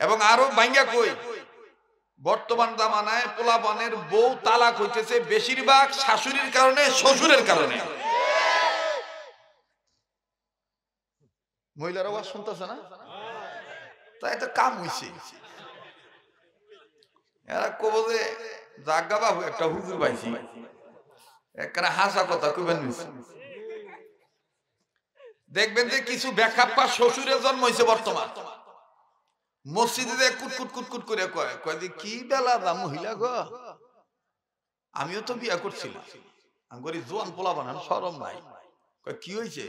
এবং আরো ভাঙ্গা কই, বর্তমান জামানায় পোলাপানের বউ তালাক হইতেছে বেশিরভাগ শাশুড়ির কারণে, শ্বশুরের কারণে। মহিলারা আওয়াজ শুনতেছে না? তাই একটা কাম হইছে। এরা কব যে জাগা বাবু একটা হুজুর পাইছি, একটা হাসা কথা কইবেন। দেখবেন যে কিছু বেখাপ্পা শ্বশুরের জন্ম হয়েছে বর্তমান, মসজিদে কুটকুট কুটকুট করে কয় কয় যে কি বেলা দা মহিলা গো, আমিও তো বিয়া করছিলাম, আমি করি জোয়ান পোলা বানান শরম নাই। কয় কি হয়েছে?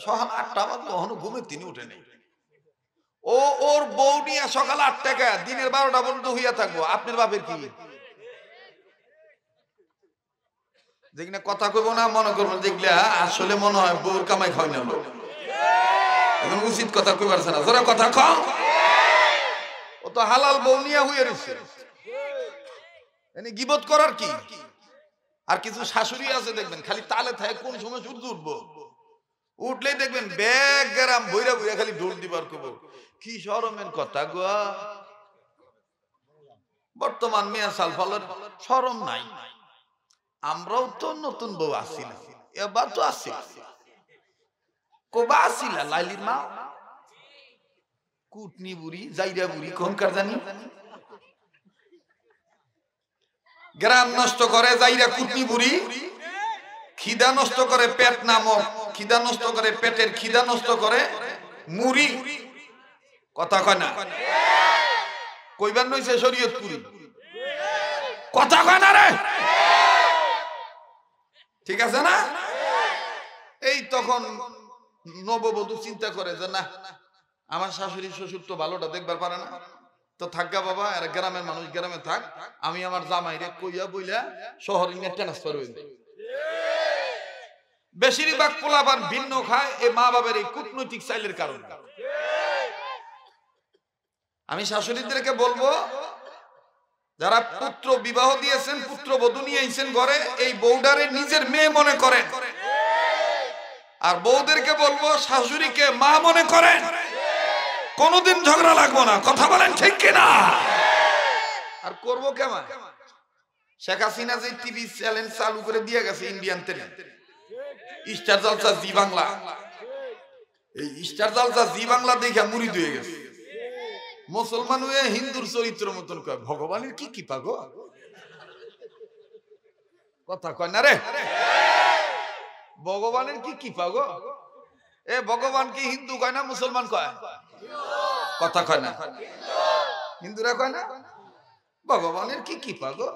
সকাল ৮টা বাজে কখনো ঘুমের তিনি উঠে নেই। ও ওর বউ নিয়ে সকাল ৮টা দিনের ১২টা পর্যন্ত হইয়া থাকবো, আপনার বাপের কি? যেখানে কথা কইব না মনে করবো দেখলে আসলে মনে হয় বউর কামাই খাওয়াই না লোক, এখন উচিত কথা কই পারছে না, জোরে কথা কও। ও তো হালাল বউ নিয়ে হইয়া রয়েছে, গীবত করার কি? আর কিছু শাশুড়ি আছে দেখবেন খালি তালে থাকে, কোন সময় সূর্য উঠবো, উঠলেই দেখবেন ব্যাগ গ্রাম বইরা বইরা খালি ঢোল দিবার কব। কি শরমের কথা গো, বর্তমান মেয়া সাল ফলের শরম নাই। আমরাও তো নতুন বউ আসি না, এবার তো আসি কবা আসিলা লাইলির মা কুটনি বুড়ি জাইরা বুড়ি কোনকার জানি, গ্রাম নষ্ট করে জাইরা কুটনি বুড়ি, খিদা নষ্ট করে পেট নামক খিদা নষ্ট করে, পেটের খিদা নষ্ট করে মুড়ি। কথা কয় না? কইবার নইছে শরীয়তপুরি, কথা কয় না রে? ঠিক আছে না? এই তখন নববধূ চিন্তা করে যে না, আমার শাশুড়ি শ্বশুর তো ভালোটা দেখবার পারে না, তো থাকা বাবা, আর গ্রামের মানুষ গ্রামে থাক, আমি আমার জামাইরে কইয়া বইলা শহরে নিয়ে ট্রান্সফার হইল। বেশিরভাগ পোলাপান ভিন্ন খায় এই মা বাবার এই কূটনৈতিক চাইলের কারণে। আমি শাশুড়িদেরকে বলবো, যারা পুত্র বিবাহ দিয়েছেন, পুত্র বধূ নিয়ে আইছেন ঘরে, এই বউডারে নিজের মেয়ে মনে করেন। আর বউদেরকে বলবো শাশুড়িকে মা মনে করেন, কোনদিন ঝগড়া লাগবো না। কথা বলেন ঠিক কিনা? আর করবো কেমন? শেখ হাসিনা যে টিভি চ্যানেল চালু করে দিয়ে গেছে ইন্ডিয়ান টেনে, স্টার জলসা জি বাংলা, এই স্টার জলসা জি বাংলা দেখে মুরিদ হয়ে গেছে। মুসলমান হয়ে হিন্দুর চরিত্র মতন কয়, ভগবানের কি কৃপা গো। কথা কয় না রে? ভগবানের কি কৃপা গো। এ ভগবান কি হিন্দু কয় না মুসলমান কয়? কথা কয় না? হিন্দুরা কয় না ভগবানের কি কৃপা গো,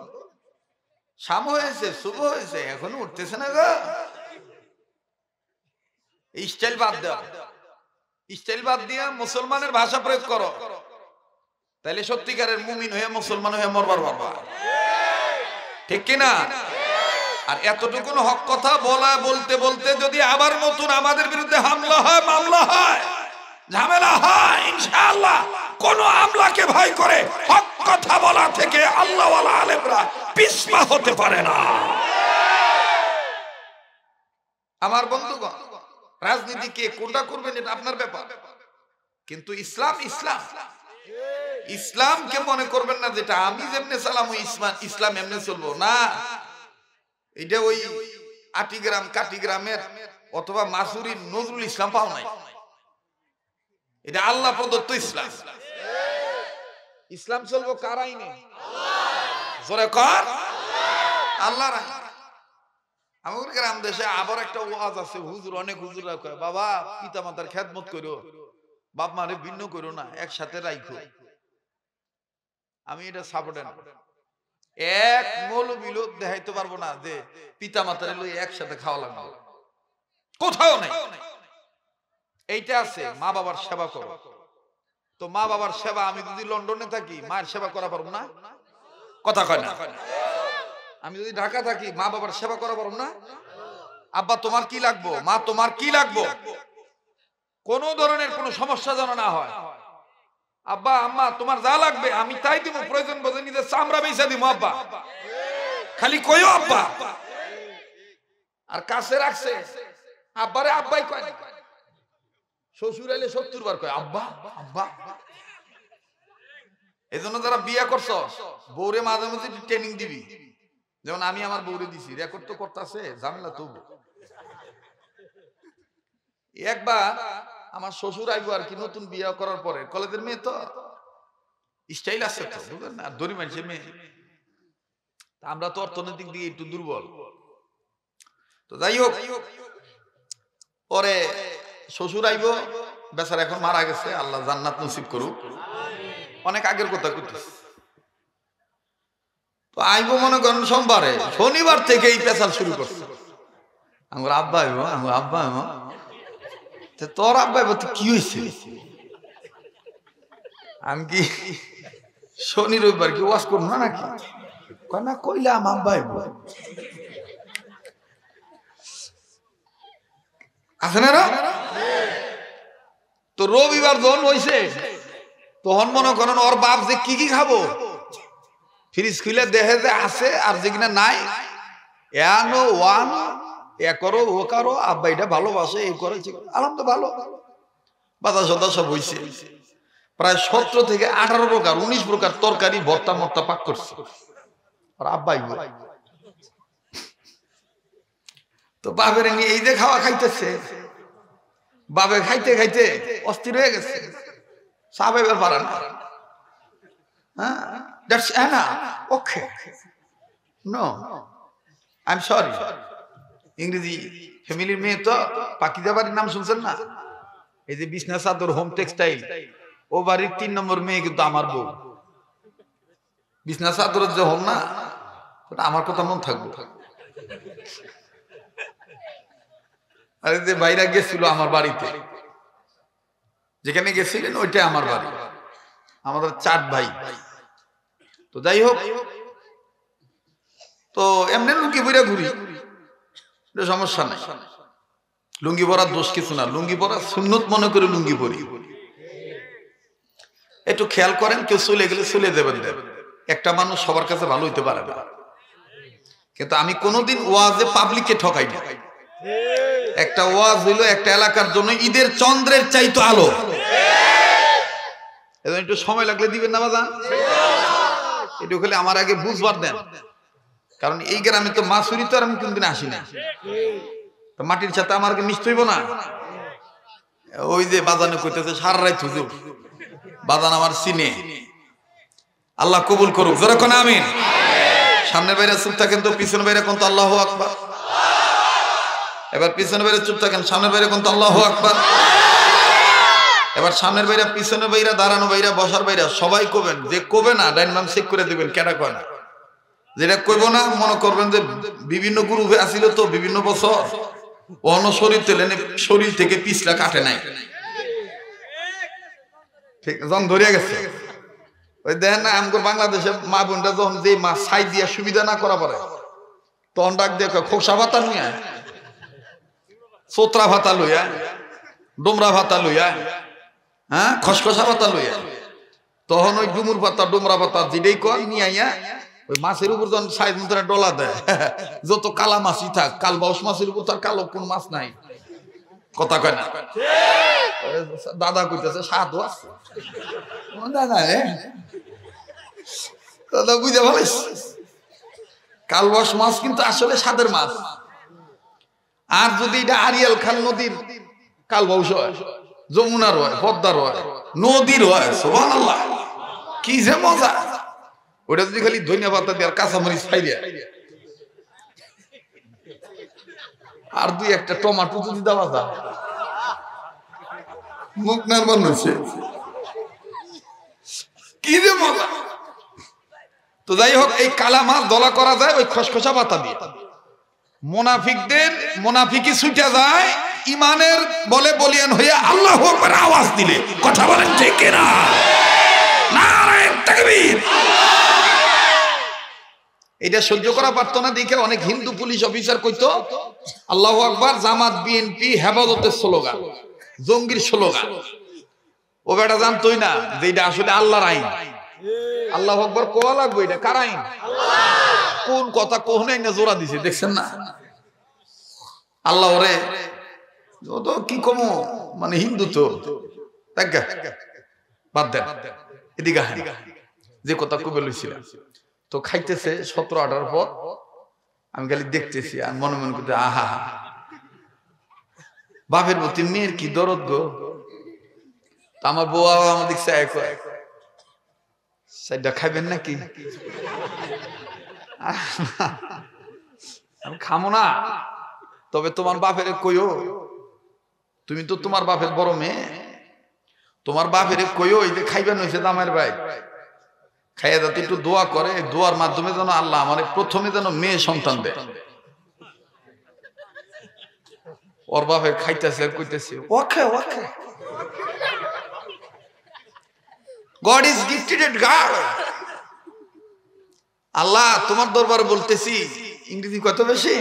শাম হয়েছে, শুভ হয়েছে, এখনো উঠতেছে না গো। স্টাইল বাদ দাও, স্টাইল বাদ দিয়া মুসলমানের ভাষা প্রয়োগ করো, তাহলে সত্যিকারের মুমিন হয়ে মুসলমান হয়ে মরবার পারবা। ঠিক কিনা? আর এতটুকু হক কথা বলা বলতে বলতে যদি আবার নতুন আমাদের বিরুদ্ধে হামলা হয়, মামলা হয়, ঝামেলা হয়, ইনশাআল্লাহ কোন আমলাকে ভয় করে হক কথা বলা থেকে আল্লাহওয়ালা আলেমরা পিছপা হতে পারে না। আমার বন্ধুগণ, রাজনীতি কে কোনটা করবেন এটা আপনার ব্যাপার, কিন্তু ইসলাম ইসলাম ইসলামকে মনে করবেন না যেটা আমি যেমনে চালাম ইসলাম এমনি চলবো না। এটা ওই আটিগ্রাম কাটিগ্রামের অথবা মাসুরির নজরুল ইসলাম পাও নাই, এটা আল্লাহ প্রদত্ত ইসলাম। ইসলাম চলবো কার আইনে? জোরে কর আল্লাহর আইনে। আমাদের গ্রাম দেশে আবার একটা ওয়াজ আছে, হুজুর অনেক হুজুররা কয়, বাবা পিতা মাতার খেদমত করো, বাপ মারে ভিন্ন করো না, একসাথে রাখো। আমি এটা সাপোর্ট না। এক মৌলবী লোক দেখাইতে পারবো না যে পিতা মাতারে লই একসাথে খাওয়া লাগবে, কোথাও নাই। এইটা আছে মা বাবার সেবা করো। তো মা বাবার সেবা আমি যদি লন্ডনে থাকি মায়ের সেবা করা পারবো না? কথা কয় না? আমি যদি ঢাকা থাকি মা বাবার সেবা করা পারবো না? আব্বা তোমার কি লাগবো, মা তোমার কি লাগবো, কোন ধরনের কোন সমস্যা যেন না হয়। আব্বা আম্মা তোমার যা লাগবে আমি তাই দিব, প্রয়োজন বোধে নিজের চামড়া বেচা দিব আব্বা, খালি কইও আব্বা। আর কাছে রাখছে আব্বারে আব্বাই কয় না, শ্বশুর এলে 70 বার কয় আব্বা আব্বা। এই জন্য যারা বিয়ে করছ বউরে মাঝে মাঝে ট্রেনিং দিবি, যেমন আমি আমার বউরে দিছি, রেকর্ড তো করতেছে ঝামেলা তবু। একবার আমার শ্বশুর আইবো আর কি, নতুন বিয়ে করার পরে, কলেজের মেয়ে তো স্টাইল আছে তো, বুঝলেন না, দড়ি মানুষের মেয়ে, আমরা তো অর্থনৈতিক দিকে একটু দুর্বল। তো যাই হোক, পরে শ্বশুর আইবো, বেচারা এখন মারা গেছে, আল্লাহ জান্নাত নসিব করুক, অনেক আগের কথা করতেছে। তো আইবো মনে করেন সোমবারে, শনিবার থেকে এই পেশাল শুরু করছে, আমার আব্বা আইবো, আমার আব্বা আইবো, তোর আব্বা আইবো তো কি হয়েছে? আমি কি শনি রবিবার কি ওয়াজ করবো না নাকি? না কইলাম আব্বা আইবো, আছে না? তো রবিবার যখন হইছে তখন মনে করেন ওর বাপ যে কি কি খাবো, ফ্রিজ খুলে দেখে যে আছে, আর যে কিনা নাই, এনো ওয়ান এ করো ও কারো, আব্বা এটা ভালোবাসে, এই করে আলহামদুলিল্লাহ ভালো, বাজার সদা সব হইছে। প্রায় 17 থেকে 18 প্রকার 19 প্রকার তরকারি ভর্তা মর্তা পাক করছে আর আব্বাই। তো বাপের নিয়ে এই যে খাওয়া খাইতেছে, বাপে খাইতে খাইতে অস্থির হয়ে গেছে, সাহেবের পারে না। হ্যাঁ, দ্যাটস এনা okay, no I am sorry. ইংরেজি ফ্যামিলির মেয়ে তো, পাকিজা বাড়ির নাম শুনছেন না? এই যে বিছনা চাদর হোম টেক্সটাইল, ও বাড়ির 3 নম্বর মেয়ে কিন্তু আমার বউ। বিছনা চাদরের যে হোম না, আমার কথা মন থাকবো। আরে যে বাইরে গেছিল আমার বাড়িতে, যেখানে গেছিলেন ওইটা আমার বাড়ি, আমাদের 4 ভাই। তো যাই হোক, তো এমনি লুঙ্গি পরে ঘুরি, সমস্যা নাই, লুঙ্গি পরার দোষ কিছু না, লুঙ্গি পরা সুন্নত মনে করে লুঙ্গি পরি। একটু খেয়াল করেন, কেউ চলে গেলে চলে দেবেন, একটা মানুষ সবার কাছে ভালো হইতে পারে না, কিন্তু আমি কোনোদিন ওয়াজে পাবলিককে ঠকাই না। একটা ওয়াজ হইলো একটা এলাকার জন্য ঈদের চন্দ্রের চাইতো আলো, একটু সময় লাগলে দিবেন না বাজান, একটু খেলে আমার আগে বুঝবার দেন, কারণ এই গ্রামে তো মাসুরি তো আর আমি কোনদিন আসি না, তো মাটির সাথে আমার মিশতে হইব না। ওই যে বাজানে কইতেছে সারা রাত হুজুর, বাজান আমার চিনে, আল্লাহ কবুল করুক, যেরকম আমিন। সামনে বাইরে চুপ থাকেন তো, পিছনে বাইরে কোন তো আল্লাহু আকবার। এবার পিছনে বাইরে চুপ থাকেন, সামনের বাইরে কোন তো আল্লাহু আকবার। এবার সামনের বাইরে, পিছনে বাইরে, দাঁড়ানো বাইরে, বসার বাইরে সবাই কবেন, যে কবে না ডাইন বাম চেক করে দিবেন, কেডা কয় না। যেটা কইব না মনে করবেন যে বিভিন্ন গ্রুপে আসিল তো বিভিন্ন বছর, অন্য শরীর তেলেন, শরীর থেকে পিছলা কাটে নাই, ঠিক জং ধরিয়া গেছে। ওই দেখেন না, আমগো বাংলাদেশে মা বোনটা যখন যে মা ছাই দিয়া সুবিধা না করা পারে, তখন ডাক দিয়ে খোসা ভাতা লইয়া, চোত্রা ভাতা লইয়া, ডোমরা ভাতা লইয়া, হ্যাঁ খসখসা ভাতা লইয়া, তখন ওই ডুমুর পাতা ডোমরা পাতা যেটাই কয় নিয়ে আইয়া ওই মাছের উপর যখন সাইজ মতো ডলা দেয়, যত কালা মাছই থাক, কালবাউস মাছের উপর তার কালো কোন মাছ নাই, কথা কয় না। দাদা কইতেছে স্বাদও আছে, দাদা দাদা বুঝে ভালো, কালবাউস মাছ কিন্তু আসলে স্বাদের মাছ। আর যদি এটা আরিয়াল খান নদীর কালবাউস হয়, যমুনার হয়, পদ্মার হয়, নদীর হয়, সুবহানাল্লাহ, কি যে মজা। ওটা যদি খালি ধনিয়া পাতা দিয়ে আর কাঁচামরিচ খাইয়া আর 2-1টা টমাটো যদি দেওয়া যায়, মুখ নারবান হয়েছে, কি যে মজা। তো যাই হোক, এই কালা মাছ দলা করা যায় ওই খসখসা পাতা দিয়ে। মুনাফিকদের মুনাফিকি ছুটে যায় ইমানের বলে বলিয়ান হয়ে আল্লাহু আকবার আওয়াজ দিলে, কথা বলেন ঠিক কিনা? নারায়ে তাকবীর। এটা সহ্য করা পারতো না দেখে অনেক হিন্দু পুলিশ অফিসার কইতো আল্লাহু আকবার জামাত বিএনপি হেফাজতের স্লোগান, জঙ্গির স্লোগান। ও বেটা জানতোই না যে এটা আসলে আল্লাহর আইন। আল্লাহু আকবার কোয়া লাগবে, এটা কার আইন? কোন কথা কোহনাই না জোড়া দিছে, দেখছেন না? আল্লাহ ওরে তো কি কমো, মানে হিন্দু তো বাদ দেন, এদিকে যে কথা কবে লইছিলাম। তো খাইতেছে 17-18 পর আমি খালি দেখতেছি আর মনে মনে করতে আহা বাপের প্রতি মেয়ের কি দরদ গো। আমার বউ আমার দেখছে সাইডটা খাইবেন নাকি? আমি খামো না, তবে তোমার বাপের কইও, তুমি তো তোমার বাপের বড় মেয়ে, তোমার বাপের কইও এই যে খাইবেন হয়েছে দামের ভাই, খাইয়া যাতে একটু দোয়া করে, দোয়ার মাধ্যমে যেন আল্লাহ আমার প্রথমে যেন মেয়ে সন্তান দেয়। ওর বাপের খাইতেছে আর কইতেছে ওকে ওকে, God is gifted at God. আল্লাহ তোমার দরবারে বলতেছি, ইংরেজি কত বেশি,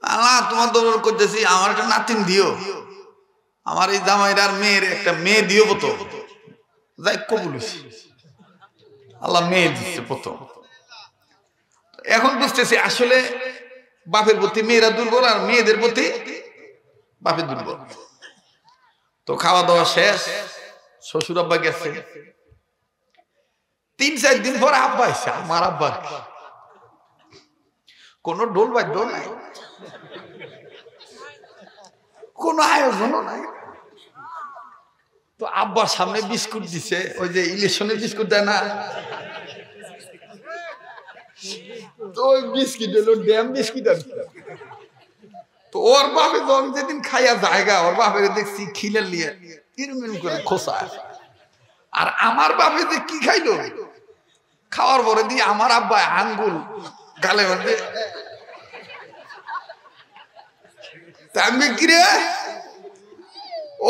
আল্লাহ তোমার দরবারে করতেছি আমার একটা নাতিন দিও, আমার এই জামাইরার মেয়ের একটা মেয়ে দিও তো। যাই কবুল হইছে, আল্লাহ মেয়ে দিচ্ছে প্রথম। এখন বুঝতেছি আসলে বাপের প্রতি মেয়েরা দুর্বল আর মেয়েদের প্রতি বাপের দুর্বল। তো খাওয়া দাওয়া শেষ, শ্বশুর আব্বা গেছে, 3-4 দিন পর আব্বা এসে, আমার আব্বার কোন ঢোল বাদ্য নাই, কোন আয়োজনও নাই। তো আব্বার সামনে বিস্কুট দিছে, ওই যে ইলেকশনের বিস্কুট দেয় না, তো ওই বিস্কিট হলো ড্যাম বিস্কিট আর কি। তো ওর বাপে যখন যেদিন খাইয়া জায়গা, ওর বাপের দেখছি খিলের নিয়ে ইরমিন করে খোসা, আর আমার বাপে যে কি খাইলো, খাওয়ার পরে দিয়ে আমার আব্বা আঙ্গুল গালে মধ্যে, কিরে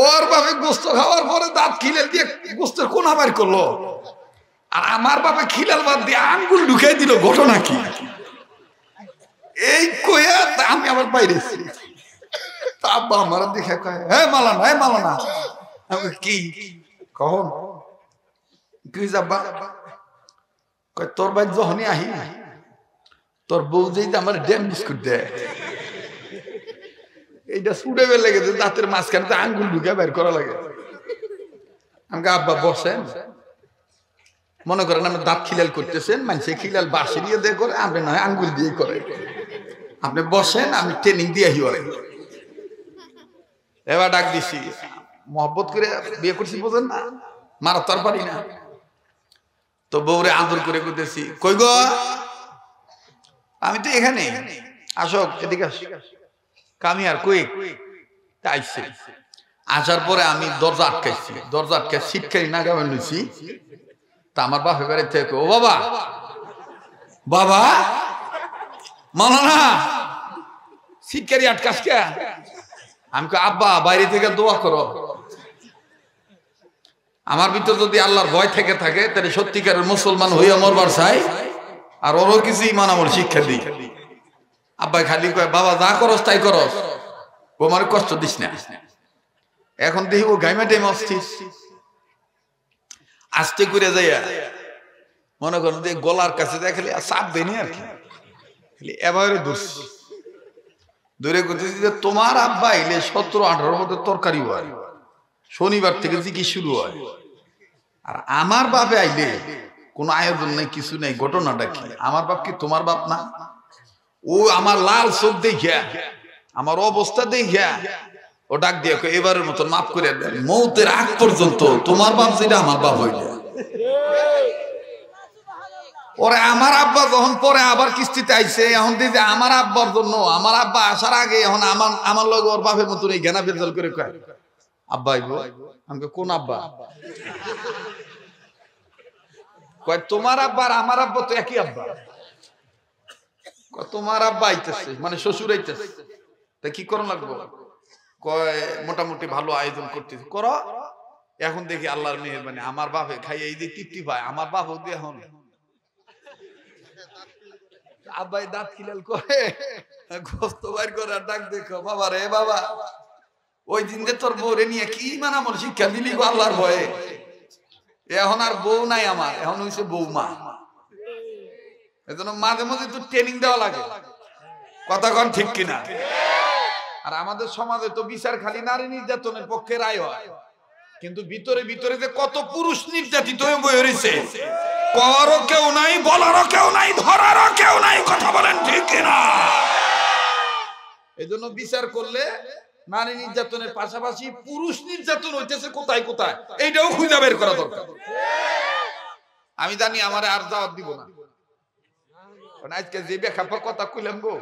ওর বাপে গোস্ত খাওয়ার পরে দাঁত খিলেল দিয়ে গোস্তের কোনা বের করলো, আর আমার বাপে খিলাল বাদ দিয়ে আঙ্গুল ঢুকাই দিল। ঘটনা কি? এই কইয়া আমি আবার বাইরে তা আব্বা আমার দেখে কয় হ্যাঁ মালানা, হ্যাঁ মালানা। আমি কি কখন কি আব্বা কয় তোর ভাই যখনই আহি তোর বউ যেই আমার ড্যাম বিস্কুট দেয়, এইটা ছুটে বের লাগে দাঁতের মাঝখানে আঙ্গুল ঢুকে বের করা লাগে। আমাকে আব্বা বসেন, মনে করেন আপনি দাঁত খিলাল করতেছেন, মানুষে খিলাল বাঁশি দিয়ে দিয়ে করে, আপনি নয় আঙ্গুল দিয়ে করে, আপনি বসেন আমি ট্রেনিং দিয়ে হিওরে। এবার ডাক দিছি, মহব্বত করে বিয়ে করছি বোঝেন না, মারা তো আর পারি না। তো বউরে আদর করে করতেছি, কই গো আমি তো এখানে, আসো এদিকে আস। কামি আর কই আইছে, আসার পরে আমি দরজা আটকাইছি, দরজা আটকাই শিক্ষাই না গাবেন লইছি। তা আমার বাপে বাড়ি থেকে ও বাবা বাবা মালানা শিক্ষারি আটকাস কে? আমি আব্বা বাইরে থেকে দোয়া করো। আমার ভিতর যদি আল্লাহর ভয় থেকে থাকে তাহলে সত্যিকারের মুসলমান হইয়া মরবার চাই, আর ওরও কিছু ইমান আমল শিক্ষা দিই। আব্বাই খালি কয় বাবা যা করস তাই করস, ও আমার কষ্ট দিস না। এখন দেখি ও গাইমা টাইমা অস্থির, আস্তে করে যাইয়া মনে করেন যে গলার কাছে দেখালে চাপ দেয়নি আর কি, এবারে ধরছি, ধরে করতেছি যে তোমার আব্বা এলে 17-18 মতো তরকারি হয়, শনিবার থেকে জিকি শুরু হয়, আর আমার বাপে আইলে কোনো আয়োজন নাই, কিছু নাই। ঘটনাটা কি? আমার বাপ কি তোমার বাপ না? ও আমার লাল চোখ দেখিয়া, আমার অবস্থা দেখিয়া ও ডাক দিয়ে এবারের মতো মাফ করে দেন, মৌতের আগ পর্যন্ত তোমার বাপ যেটা আমার বাপ হইল। ওরে আমার আব্বা যখন পরে আবার কিস্তিতে আইছে, এখন দিদি আমার আব্বার জন্য, আমার আব্বা আসার আগে এখন আমার লগে ওর বাপের মতন এই জ্ঞানা বেজাল করে কয় আব্বা আইবো। আমাকে কোন আব্বা? কয় তোমার আব্বা আর আমার আব্বা তো একই আব্বা। তোমার আব্বা আইতেছে মানে শ্বশুর আইতেছে, তা কি করণ লাগবো? কয় মোটামুটি ভালো আয়োজন করতেছে, করো। এখন দেখি আল্লাহর মেহেরবানি আমার বাপে খাই এই যে তৃপ্তি পায়, আমার বাপ দিয়ে এখন আব্বাই দাঁত খিলাল করে গোস্ত বাইর করে ডাক দেখো বাবা রে বাবা, ওই দিন যে তোর বউরে নিয়ে কি মানে আমার শিক্ষা দিলি গো আল্লাহর ভয়ে, এখন আর বউ নাই আমার, এখন হইছে বৌমা। এজন্য মাঝে মাঝে তো ট্রেনিং দেওয়া লাগে, কথা কন ঠিক কিনা? আর আমাদের সমাজে তো বিচার খালি নারী নির্যাতনের পক্ষে রায় হয়, কিন্তু ভিতরে ভিতরে যে কত পুরুষ নির্যাতিত হয়ে বয়ে রয়েছে কওয়ারও কেউ নাই, বলারও কেউ নাই, ধরারও কেউ নাই। কথা বলেন ঠিক কিনা? এই জন্য বিচার করলে নারী নির্যাতনের পাশাপাশি পুরুষ নির্যাতন হইতেছে কোথায় কোথায়, এইটাও খুঁজে বের করা দরকার। আমি জানি আমার আর দাওয়াত দিব না, আজকে যে বেখাপ্পা কথা কইলাম গো,